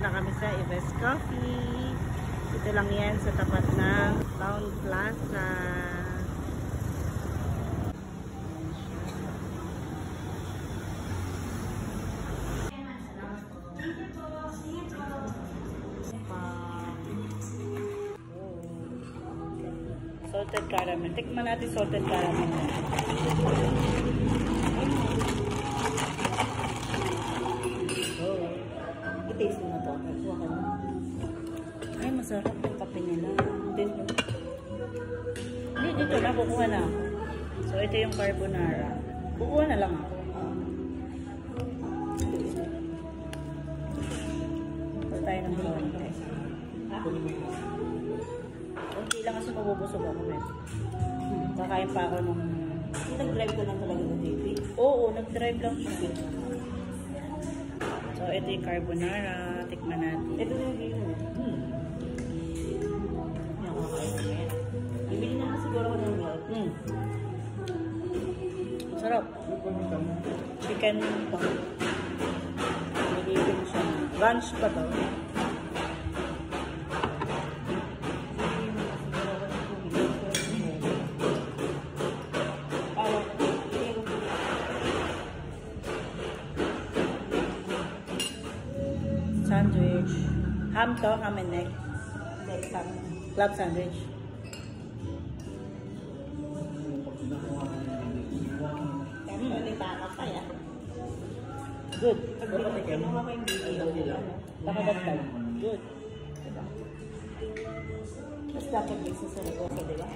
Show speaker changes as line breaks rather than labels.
Pupunta kami sa Ives Coffee. Ito lang yan sa tapat ng Town Plaza. Salted caramel. Tikman natin salted caramel. I-taste mo na to. Kuha ka na. Ay, masarap yung kape nila. Hindi, dito na. Kukuha na ako. So, ito yung carbonara. Kukuha na lang ako. Ito tayo ng konti. Kunti lang kasi mabubusog ako. Kakain pa ako nung...
Nag-drive ko lang talaga ng JP?
Oo, nag-drive lang siya. So, ito yung carbonara. Tikman natin.
Ito na yung game. Ibili naman siguro ko ng milk.
Sarap. Chicken to. Nilipin siya. Lunch pa to. Sandwich. Ham to, ham and egg. Club sandwich. Good. Nakadatag. Good.
Mas dapat din sa sarili ko, di ba?